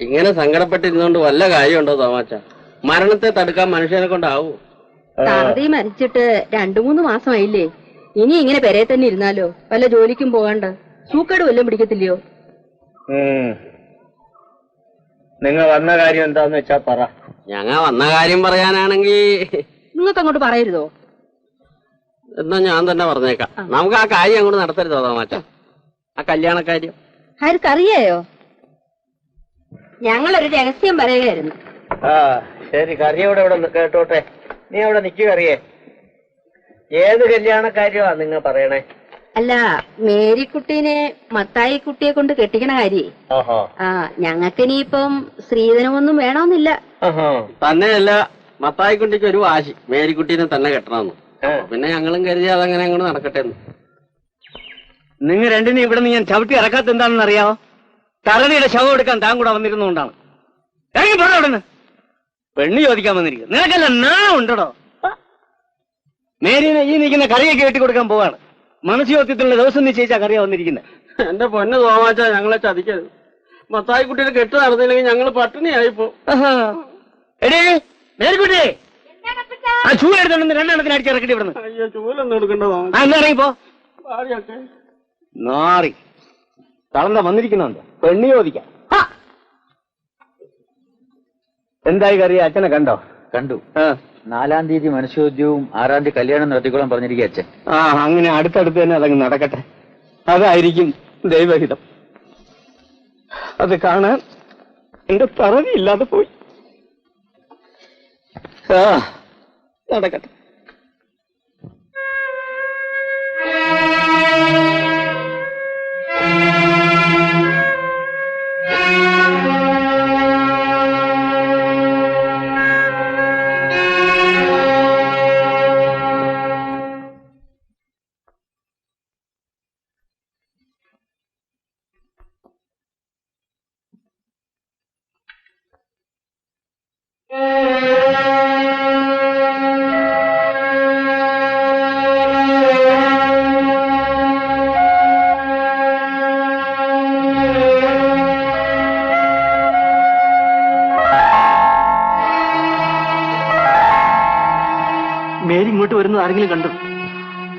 ഇങ്ങനെ സങ്കടപ്പെട്ടിരുന്നോണ്ട് വല്ല കാര്യമുണ്ടോ തോമാച്ച? മരണത്തെ തടുക്കാൻ മനുഷ്യനെ കൊണ്ടാവൂ? താറതി മരിച്ചിട്ട് 2-3 മാസമായില്ലേ? ഇനി ഇങ്ങനെ പെരേ തന്നെ ഇരുന്നാലോ? വല്ല ജോലിക്കും പോകാണ്ട് സൂക്കേട് വല്ലതും പിടിക്കത്തില്ലയോ? നിങ്ങൾ വന്ന കാര്യം എന്താന്ന് വെച്ചാ പറ. ഞങ്ങ വന്ന കാര്യം പറയാനാണെങ്കി നിങ്ങൾക്ക് അങ്ങോട്ട് പറയരുതോ? എന്നാ ഞാൻ തന്നെ പറഞ്ഞേക്കാം. നമുക്ക് ആ കാര്യം അങ്ങോട്ട് നടത്തരുതോ തോമാച്ച? ആ കല്യാണക്കാര്യം ആർക്കറിയായോ? ഞങ്ങളൊരു രഹസ്യം പറയുകയായിരുന്നു. ആ ശരി, കറിയോടെ ഇവിടെ കേട്ടോട്ടെ. നീ അവിടെ നിൽക്കുക കറിയേ. ഏത് കല്യാണക്കാര്യമാ നിങ്ങൾ പറയണേ? അല്ല, മേരിക്കുട്ടീനെ മത്തായി കുട്ടിയെ കൊണ്ട് കെട്ടിക്കണ കാര്യേ. ഞങ്ങൾക്കിനിയിപ്പം സ്ത്രീധനമൊന്നും വേണമെന്നില്ല. തന്നെയല്ല, മത്തായിക്കുട്ടിക്ക് ഒരു വാശി മേരിക്കുട്ടീനെ തന്നെ കെട്ടണമെന്ന്. പിന്നെ ഞങ്ങളും കരുതി അതങ്ങനെ അങ്ങോട്ട് നടക്കട്ടെ എന്ന്. നിങ്ങൾ രണ്ടിനും ഇവിടെ നിന്ന് ഞാൻ ചവിട്ടി ഇറക്കാത്ത എന്താണെന്ന് അറിയാമോ? തറവിയുടെ ശവം എടുക്കാൻ താൻ കൂടെ വന്നിരുന്നുകൊണ്ടാണ്. ഇറങ്ങി പോടാ അവിടെ നിന്ന്. പെണ്ണ് ചോദിക്കാൻ വന്നിരിക്കും. നിനക്കല്ല നാണം ഉണ്ടോ? മേരിനെ ഈ നിൽക്കുന്ന കറിയൊക്കെ കെട്ടിക്കൊടുക്കാൻ പോവാണ്. മനസ്സുയോത്യത്തിലുള്ള ദിവസം നിശ്ചയിച്ചാ കറിയാ വന്നിരിക്കുന്നത്. എന്റെ പൊന്ന് തോമാച്ച, ഞങ്ങളെ ചതിക്കരുത്. മത്തായിക്കുട്ടിയുടെ കെട്ട് നടന്നില്ലെങ്കിൽ ഞങ്ങൾ പട്ടിണിയായിപ്പോ. എടേ മേരിക്കുട്ടി, ആ ചൂല എടുത്തോണ്ട് 2 എണ്ണത്തിന് അടിച്ച് ഇറക്കട്ടെ ഇവിടുന്ന്. അയ്യോ, ചൂലൊന്നും എടുക്കണ്ടോ? എന്നാ ഇറങ്ങിപ്പോ. നാറി തളർന്ന വന്നിരിക്കുന്നുണ്ട്. പെണ്ണ് ചോദിക്കാം. എന്തായി കറിയ? അച്ഛനെ കണ്ടോ? കണ്ടു. 4-ാം തീയതി മനുഷ്യോദ്യവും 6-ാം തീയതി കല്യാണം നടത്തിക്കോളാൻ പറഞ്ഞിരിക്കുക അച്ഛൻ. അങ്ങനെ അടുത്തടുത്ത് തന്നെ അതങ്ങ് നടക്കട്ടെ. അതായിരിക്കും ദൈവഹിതം. അത് കാണാൻ എന്റെ തറവി ഇല്ലാതെ പോയി. നടക്കട്ടെ. മേരി ഇങ്ങോട്ട് വരുന്നത് ആരെങ്കിലും കണ്ടു?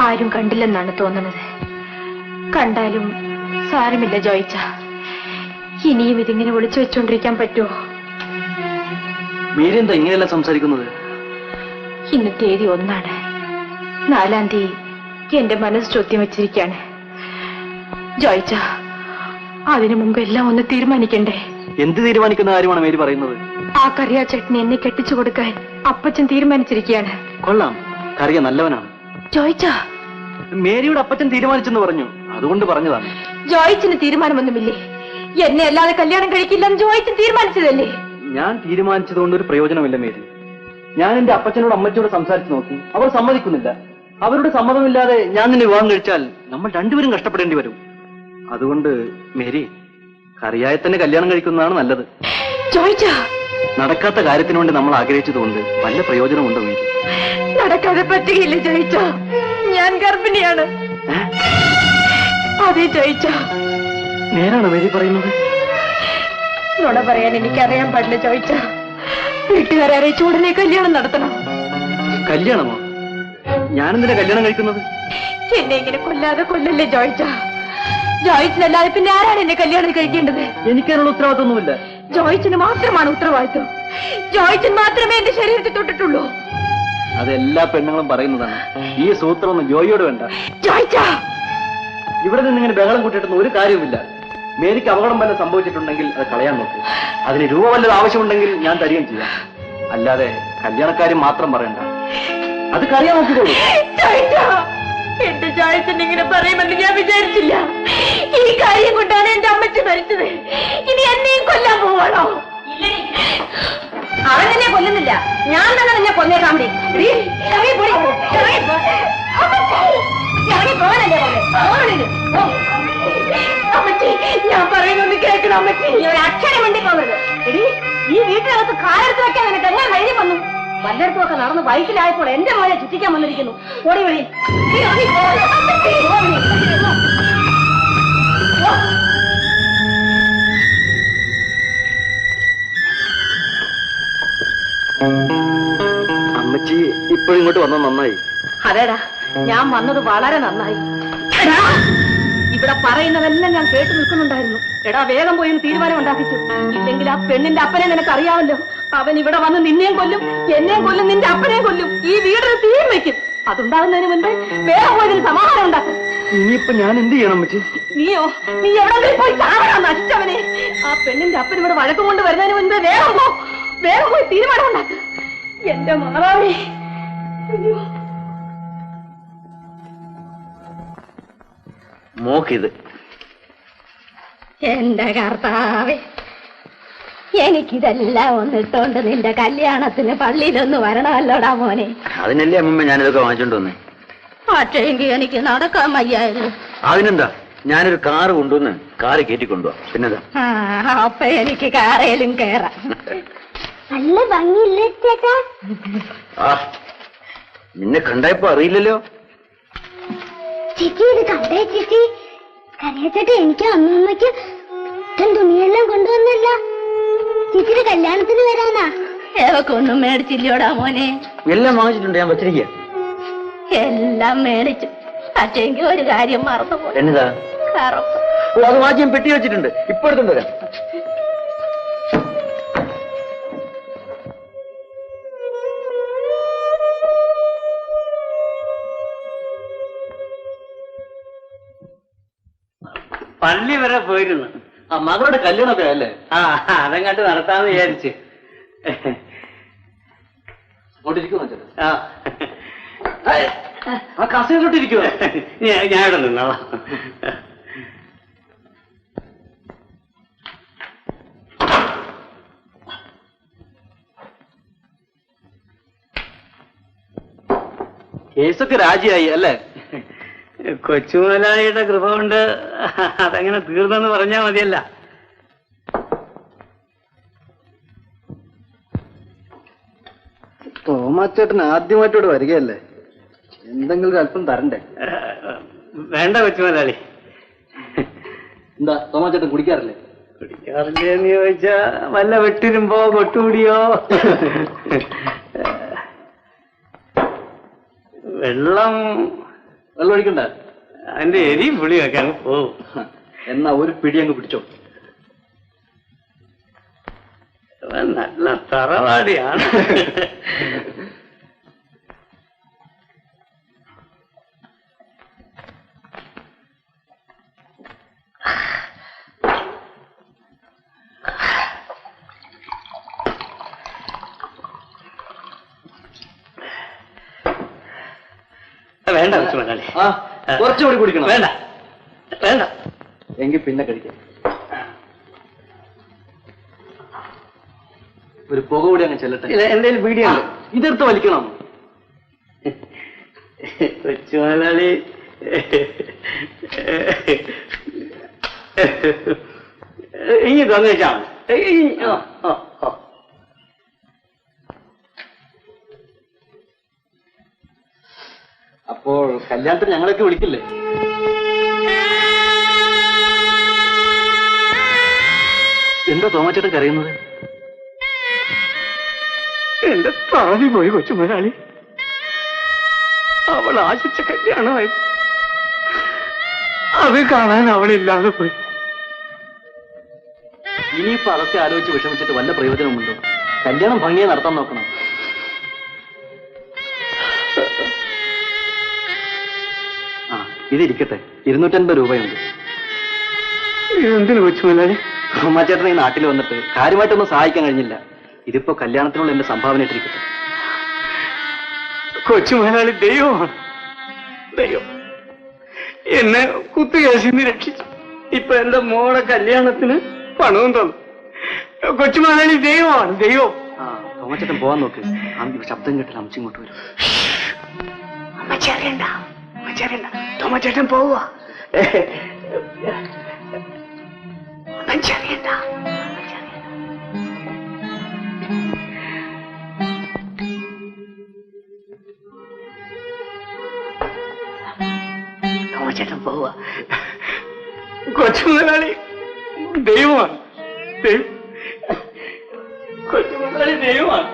ആരും കണ്ടില്ലെന്നാണ് തോന്നുന്നത്. കണ്ടാലും സാരമില്ല ജോയിച്ച. ഇനിയും ഇതിങ്ങനെ ഒളിച്ചു വെച്ചോണ്ടിരിക്കാൻ പറ്റുമോ? മേരി എന്താ ഇങ്ങനെയല്ല സംസാരിക്കുന്നത്? ഇന്ന് തീയതി 1 4-ാം തീയതി എന്റെ മനസ്സ് ചോദ്യം വെച്ചിരിക്കാണ് ജോയിച്ച. അതിനു മുമ്പ് എല്ലാം ഒന്ന് തീരുമാനിക്കണ്ടേ? എന്ത് തീരുമാനിക്കുന്ന കാര്യമാണ് മേരി പറയുന്നത്? ആ കറിയാ ചട്നി എന്നെ കെട്ടിച്ചു കൊടുക്കാൻ അപ്പച്ചൻ തീരുമാനിച്ചിരിക്കുകയാണ്. കൊള്ളാം, കറിയ നല്ലവനാണ്. ജോയിച്ച, മേരിയുടെ അപ്പച്ചൻ തീരുമാനിച്ചെന്ന് പറഞ്ഞു, അതുകൊണ്ട് പറഞ്ഞതാണ്. ജോയിച്ചിന് തീരുമാനമൊന്നുമില്ലേ? എന്നെ അല്ലാതെ കല്യാണം കഴിക്കില്ലെന്ന് ജോയിച്ചൻ തീരുമാനിച്ചതല്ലേ? ഞാൻ തീരുമാനിച്ചതുകൊണ്ട് ഒരു പ്രയോജനമില്ല മേരി. ഞാൻ എന്റെ അപ്പച്ചനോട് അമ്മച്ചോട് സംസാരിച്ചു നോക്കി, അവർ സമ്മതിക്കുന്നില്ല. അവരുടെ സമ്മതമില്ലാതെ ഞാൻ നിന്നെ വിവാഹം കഴിച്ചാൽ നമ്മൾ രണ്ടുപേരും കഷ്ടപ്പെടേണ്ടി വരും. അതുകൊണ്ട് മേരി, കറിയായി തന്നെ കല്യാണം കഴിക്കുന്നതാണ് നല്ലത്. ജോയിച്ച, നടക്കാത്ത കാര്യത്തിന് വേണ്ടി നമ്മൾ ആഗ്രഹിച്ചതുകൊണ്ട് വല്ല പ്രയോജനമുണ്ടോ മേരി? നടക്കാതെ പറ്റുകയില്ല ജോയിച്ച. ഞാൻ ഗർഭിണിയാണ്. അതെ ജോയിച്ച. നേരാണോ മേരി പറയുന്നത്? നുണ പറയാൻ എനിക്കറിയാൻ പാടില്ല ജോയിച്ച. വീട്ടുകാരെ അറിയിച്ച് ഉടനെ കല്യാണം നടത്തണം. കല്യാണമോ? ഞാനെന്തിനാ കല്യാണം കഴിക്കുന്നത്? എന്നെ ഇങ്ങനെ കൊല്ലല്ലേ ജോയിച്ച. ജോയിച്ചിനല്ലാതെ പിന്നെ ആരാണ് എന്നെ കല്യാണം കഴിക്കേണ്ടത്? എനിക്കതിനുള്ള ഉത്തരവാദിത്വമൊന്നുമില്ല. ജോയിച്ചിന് മാത്രമാണ് ഉത്തരവാദിത്വം. ജോയിച്ചൻ മാത്രമേ എന്റെ ശരീരത്തിൽ തൊട്ടിട്ടുള്ളൂ. അതെല്ലാ പെണ്ണുങ്ങളും പറയുന്നതാണ്. ഈ സൂത്രമൊന്നും ജോയിയോട് വേണ്ട. ജോയിച്ച, ഇവിടെ നിന്ന് ഇങ്ങനെ ബഹളം കൂട്ടിയിട്ടൊന്നും ഒരു കാര്യവുമില്ല. മേരിക്ക് അപകടം വല്ല സംഭവിച്ചിട്ടുണ്ടെങ്കിൽ അത് കളയാൻ നോക്കൂ. അതിന് രൂപ വല്ലത് ആവശ്യമുണ്ടെങ്കിൽ ഞാൻ തരികയും ചെയ്യാം. അല്ലാതെ കല്യാണക്കാര്യം മാത്രം പറയണ്ട. അത് കളയാൻ നോക്കിക്കോളൂ. എന്റെ ജോയിച്ചൻ ഇങ്ങനെ പറയുമെന്ന് ഞാൻ വിചാരിച്ചില്ല. ഈ കാര്യം കൊണ്ടാണ് എന്റെ അമ്മച്ചി മരിച്ചത്. ഇനി എന്നെയും കൊല്ലാൻ പോവാണോ? അവൻ എന്നെ കൊല്ലുന്നില്ല, ഞാൻ തന്നെ നിന്നെ കൊന്നേക്കാൻ. അമ്മച്ചി, ഞാൻ പറയുന്നൊന്ന് കേൾക്കണം അമ്മച്ചി. ഒരു അക്ഷരം വേണ്ടി പോകരുത്. ഈ വീട്ടിനകത്ത് കാലെടുത്ത് വെക്കാൻ നിനക്ക് എങ്ങനെ ധൈര്യം വന്നു? വല്ലയിടത്തുമൊക്കെ നടന്ന് ബൈക്കിലായപ്പോൾ എന്റെ മോനെ ചുറ്റിക്കാൻ വന്നിരിക്കുന്നു. ഓടി വഴി. അമ്മച്ചി ഇപ്പോഴും ഇങ്ങോട്ട് വന്നത് നന്നായി. അതേടാ, ഞാൻ വന്നത് വളരെ നന്നായി. എടാ, ഇവിടെ പറയുന്നതെല്ലാം ഞാൻ കേട്ടു നിൽക്കുന്നുണ്ടായിരുന്നു. എടാ, വേഗം പോയി തീരുമാനം ഉണ്ടാക്കിച്ചു. ഇല്ലെങ്കിൽ ആ പെണ്ണിന്റെ അപ്പനെ നിനക്ക് അറിയാമല്ലോ. അവൻ ഇവിടെ വന്ന് നിന്നെയും കൊല്ലും, എന്നെയും കൊല്ലും, നിന്റെ അപ്പനെയും കൊല്ലും. ഈ വീടിന് തീയും വെക്കും. അതുണ്ടാകുന്നതിന് മുൻപ് വേഗം പോയതിന് സമാധാനം ഉണ്ടാക്കും. ഇനിയിപ്പോ ഞാൻ എന്ത് ചെയ്യണം അമ്മച്ചി? നീ എവിടെങ്കിലും പോയി ചാവണം, നശിച്ചവനെ. ആ പെണ്ണിന്റെ അപ്പൻ ഇവിടെ വഴക്കം കൊണ്ട് വരുന്നതിന് മുൻപ് വേഗം പോയി തീരുമാനം ഉണ്ടാക്കും. എന്റെ മാറാവേ. മോക്കിത് എന്റെ കർത്താവേ, എനിക്കിതെല്ലാം ഒന്നിട്ടോണ്ട് നിന്റെ കല്യാണത്തിന് പള്ളിയിലൊന്ന് വരണമല്ലോടാ മോനെ. അതിനല്ലേ അമ്മ ഞാനിതൊക്കെ വാങ്ങിച്ചോണ്ട് വന്നേ. പക്ഷേങ്കിൽ എനിക്ക് നടക്കാൻ വയ്യായിരുന്നു. അതിനെന്താ, ഞാനൊരു കാറ് കൊണ്ടുവന്ന് കാറ് കയറ്റിക്കൊണ്ടുപോവാ. പിന്നെന്താ? അപ്പൊ എനിക്ക് കാറേലും കേറാം. നല്ല ഭംഗിയില്ലേ ചേട്ടാ? ആ, നിന്നെ കണ്ടായപ്പോ അറിയില്ലല്ലോ. ചേച്ചി ഇത് കണ്ടേ ചേച്ചി? കരയച്ചേട്ടാ എനിക്ക് അമ്മയ്ക്ക് തുണിയെല്ലാം കൊണ്ടുവന്നല്ല. ചേച്ചിയുടെ കല്യാണത്തിന് വരാനാ. ഏവക്കൊന്നും മേടിച്ചില്ലോടാ മോനെ? എല്ലാം വാങ്ങിച്ചിട്ടുണ്ട്, ഞാൻ വെച്ചിരിക്കുക. എല്ലാം മേടിച്ചു. പക്ഷേങ്കിൽ ഒരു കാര്യം മറന്നുപോയി. എന്നതാ? കറുപ്പ്. ഓ, അത് വാങ്ങിച്ച് ഞാൻ പെട്ടി വെച്ചിട്ടുണ്ട്. ഇപ്പൊ എടുത്തോണ്ട് വരാം. പള്ളി വരെ പോയിരുന്നു. മകളുടെ കല്യാണമൊക്കെ അല്ലേ? അതങ്ങാട്ട് നടത്താന്ന് വിചാരിച്ച്. ആ കസേരയിലോട്ടിരിക്കുവോ? ഞാൻ ഇവിടെ നിന്നോളാം. കേസൊക്കെ രാജിയായി അല്ലേ? കൊച്ചുമുതലാളിയുടെ കൃപ കൊണ്ട് അതങ്ങനെ തീർന്നെന്ന് പറഞ്ഞാൽ മതിയല്ല. തോമാച്ചേട്ടൻ ആദ്യമായിട്ടോട് വരികയല്ലേ, എന്തെങ്കിലും അല്പം തരണ്ടേ? വേണ്ട കൊച്ചുമുതലാളി. എന്താ തോമാച്ചേട്ടൻ കുടിക്കാറില്ലേ? കുടിക്കാറില്ലേന്ന് ചോദിച്ചാ വല്ല വെട്ടിരുമ്പോ കൊട്ടുകൂടിയോ വെള്ളം ഒഴിക്കണ്ട, അതിന്റെ എരിയും പുളിയൊക്കെ അങ്ങ് പോവും. എന്നാ ഒരു പിടി അങ്ങ് പിടിച്ചോ. നല്ല തറവാടിയാണ്. വേണ്ട കൊച്ചുമലയാളി, കുറച്ചുകൂടി കുടിക്കണം. വേണ്ട വേണ്ട, എങ്കിൽ പിന്നെ കഴിക്കാം. ഒരു പുക കൂടി അങ്ങ് ചെല്ലട്ടെ. എന്തേലും വീഡിയോ ഇതെടുത്ത് വലിക്കണം. കൊച്ചുമലയാളി ഇനി തന്നേച്ചാ. അപ്പോൾ കല്യാണത്തിന് ഞങ്ങളൊക്കെ വിളിക്കില്ലേ? എന്താ തോമാച്ചേട്ടൻ കരയുന്നത്? എന്റെ താഴി പോയി കൊച്ചുമലയാളി. അവൾ ആശിച്ച കല്യാണമായി, അത് കാണാൻ അവളില്ലാതെ പോയി. ഇനിയിപ്പോ അതൊക്കെ ആലോചിച്ച് വിഷമിച്ചിട്ട് വല്ല പ്രയോജനമുണ്ടോ? കല്യാണം ഭംഗിയെ നടത്താൻ നോക്കണം. ഇതിരിക്കട്ടെ, 250 രൂപയുണ്ട്. എന്തിനു കൊച്ചുമലയാളി? തോമാച്ചേട്ടൻ ഈ നാട്ടിൽ വന്നിട്ട് കാര്യമായിട്ടൊന്നും സഹായിക്കാൻ കഴിഞ്ഞില്ല. ഇതിപ്പോ കല്യാണത്തിനുള്ള എന്റെ സംഭാവന ഇട്ടിരിക്കട്ടെ. കൊച്ചുമലയാളി ദൈവമാണ്, ദൈവം എന്നെ കുത്തുകേസിന്ന് രക്ഷിച്ചു. ഇപ്പൊ എന്റെ മോളെ കല്യാണത്തിന് പണവും തന്നു. കൊച്ചുമലയാളി ദൈവമാണ്, ദൈവം. തോമാച്ചേട്ടൻ പോവാൻ നോക്ക്. ശബ്ദം കേട്ടില്ല, അമ്മച്ചി ഇങ്ങോട്ട് വരും. അമ്മച്ചി അറിയണ്ട, തോമച്ചേട്ടൻ പോവുക. അറിയണ്ട. തോമച്ചേട്ടൻ പോവുക. കൊച്ചുമുതലാളി ദൈവമാണ്, കൊച്ചുമുതലാളി ദൈവമാണ്.